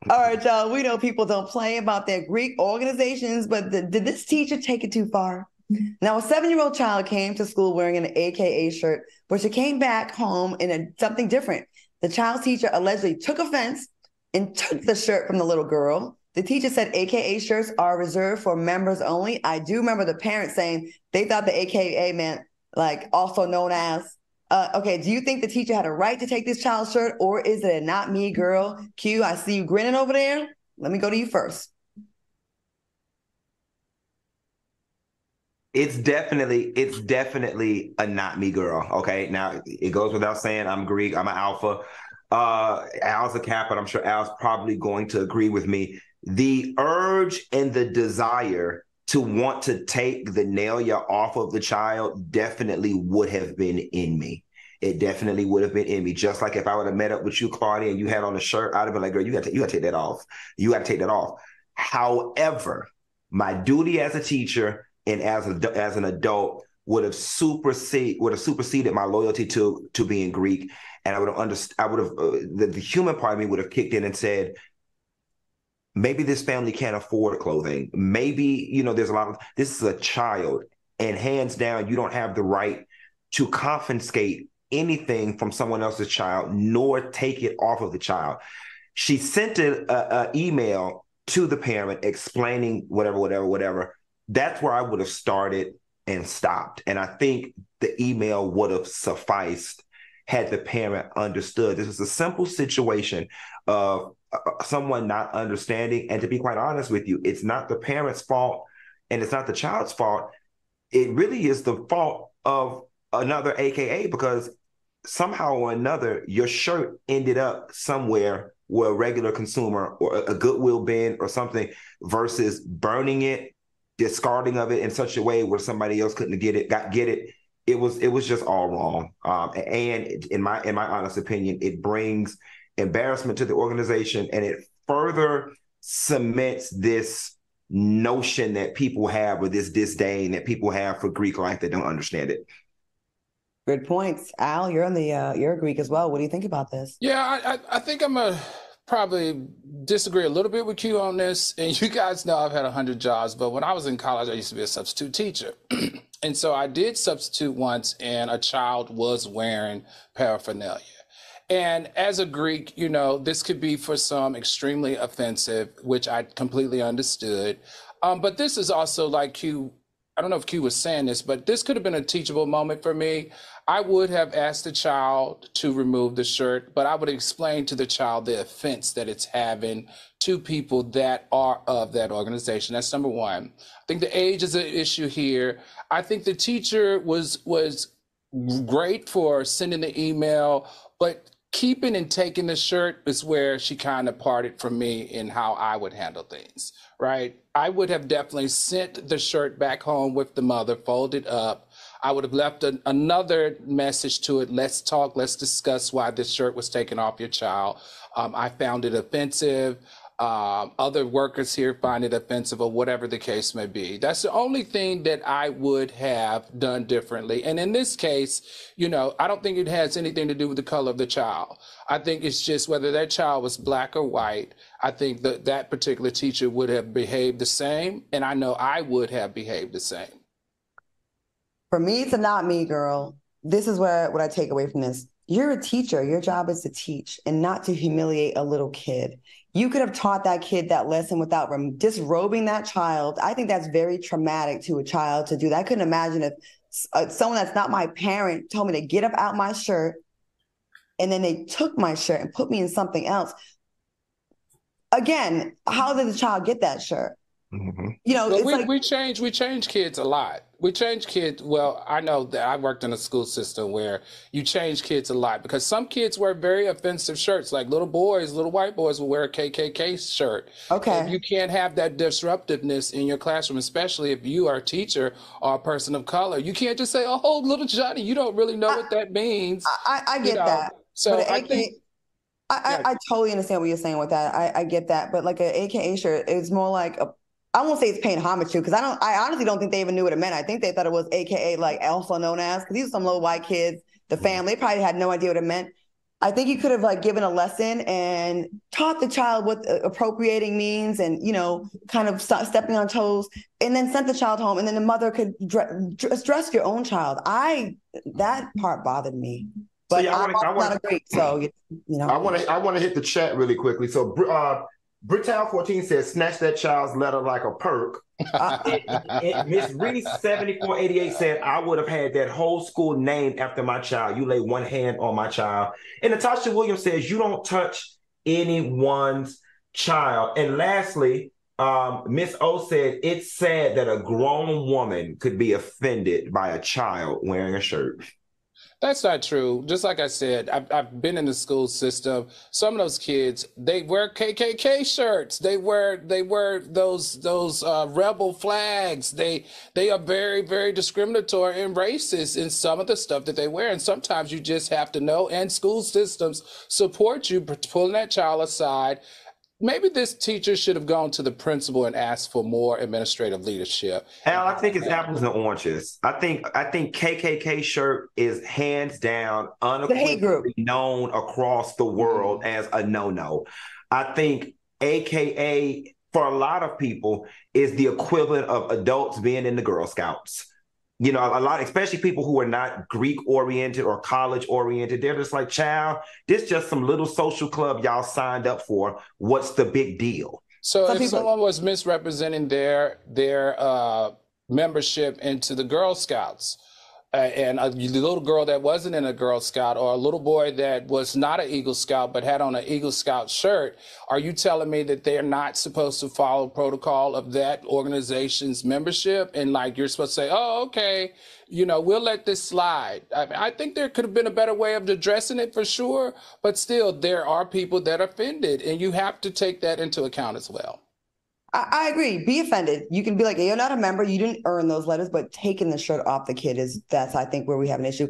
All right, y'all. We know people don't play about their Greek organizations, but did this teacher take it too far? Now, a 7-year-old child came to school wearing an AKA shirt, but she came back home in something different. The child's teacher allegedly took offense and took the shirt from the little girl. The teacher said AKA shirts are reserved for members only. I do remember the parents saying they thought the AKA meant like also known as. Okay, do you think the teacher had a right to take this child's shirt, or is it a not me girl? Q, I see you grinning over there. Let me go to you first. It's definitely a not me girl. Okay. Now it goes without saying I'm Greek, I'm an alpha. Al's a Kappa, and I'm sure Al's probably going to agree with me. The urge and the desire to want to take the nailya off of the child definitely would have been in me. It definitely would have been in me. Just like if I would have met up with you, Claudia, and you had on a shirt, I'd have been like, girl, you got to take that off. You got to take that off. However, my duty as a teacher and as an adult would have superseded my loyalty to being Greek, and I would have the human part of me would have kicked in and said, maybe this family can't afford clothing. Maybe there's a lot of this is a child, and hands down, you don't have the right to confiscate anything from someone else's child, nor take it off of the child. She sent an email to the parent explaining whatever. That's where I would have started and stopped. And I think the email would have sufficed had the parent understood. This is a simple situation of someone not understanding. And to be quite honest with you, it's not the parent's fault and it's not the child's fault. It really is the fault of another AKA, because somehow or another, your shirt ended up somewhere where a regular consumer or a Goodwill bin or something, versus burning it, discarding of it in such a way where somebody else couldn't get it. It was just all wrong. And in my honest opinion, it brings embarrassment to the organization, and it further cements this notion that people have, or this disdain that people have for Greek life that don't understand it. Good points. Al, you're Greek as well. What do you think about this? Yeah, I think I'm a probably disagree a little bit with you on this. And you guys know I've had 100 jobs, but when I was in college, I used to be a substitute teacher. And so I did substitute once, and a child was wearing paraphernalia. And as a Greek, this could be for some extremely offensive, which I completely understood. But this is also like Q, I don't know if Q was saying this, but this could have been a teachable moment for me. I would have asked the child to remove the shirt, but I would explain to the child the offense that it's having to people that are of that organization. That's number one. I think the age is an issue here. I think the teacher was great for sending the email, but keeping and taking the shirt is where she kind of parted from me in how I would handle things, right? I would have definitely sent the shirt back home with the mother, folded up. I would have left another message to it. Let's talk, let's discuss why this shirt was taken off your child. I found it offensive. Other workers here find it offensive, or whatever the case may be. That's the only thing that I would have done differently. And in this case, I don't think it has anything to do with the color of the child. I think it's just whether that child was black or white. I think that particular teacher would have behaved the same, and I know I would have behaved the same. For me, it's a not me girl. This is what I take away from this. You're a teacher. Your job is to teach and not to humiliate a little kid. You could have taught that kid that lesson without disrobing that child. I think that's very traumatic to a child to do that. I couldn't imagine if someone that's not my parent told me to get up out my shirt, and then they took my shirt and put me in something else. Again, how did the child get that shirt? Mm-hmm. We change kids a lot. We change kids. Well, I know that I worked in a school system where you change kids a lot, because some kids wear very offensive shirts. Like little white boys will wear a KKK shirt. Okay. And you can't have that disruptiveness in your classroom, especially if you are a teacher or a person of color. You can't just say, "Oh, little Johnny," you don't really know what that means. I get that. So but I totally understand what you're saying with that. I get that. But like an AKA shirt, it's more like I won't say it's paying homage to, because I honestly don't think they even knew what it meant. I think they thought it was AKA, like also known as, because these are some little white kids, the family, they probably had no idea what it meant. I think you could have like given a lesson and taught the child what appropriating means and, you know, kind of stepping on toes, and then sent the child home, and then the mother could dress your own child. That part bothered me. But So yeah, I'm not a Greek, so you know. I want to hit the chat really quickly. So Brital 14 says, snatch that child's letter like a perk. Miss Reese 7488 said, I would have had that whole school named after my child. You lay one hand on my child. And Natasha Williams says, you don't touch anyone's child. And lastly, Miss O said, it's sad that a grown woman could be offended by a child wearing a shirt. That's not true. Just like I said, I've been in the school system. Some of those kids, they wear KKK shirts. They wear those rebel flags. They are very, very discriminatory and racist in some of the stuff that they wear. And sometimes you just have to know, and school systems support you pulling that child aside. Maybe this teacher should have gone to the principal and asked for more administrative leadership. Al, I think it's apples and oranges. I think KKK shirt is hands down unequivocally known across the world as a no-no. I think AKA for a lot of people is the equivalent of adults being in the Girl Scouts. You know, a lot, especially people who are not Greek oriented or college oriented, they're just like, child, this just some little social club y'all signed up for. What's the big deal? So if someone was misrepresenting their membership into the Girl Scouts, and a little girl that wasn't in a Girl Scout, or a little boy that was not an Eagle Scout but had on an Eagle Scout shirt, are you telling me that they're not supposed to follow protocol of that organization's membership? And like you're supposed to say, oh, okay, you know, we'll let this slide. I think there could have been a better way of addressing it for sure, but still there are people that are offended, and you have to take that into account as well. I agree. Be offended. You can be like, hey, you're not a member. You didn't earn those letters, but taking the shirt off the kid that's, I think, where we have an issue.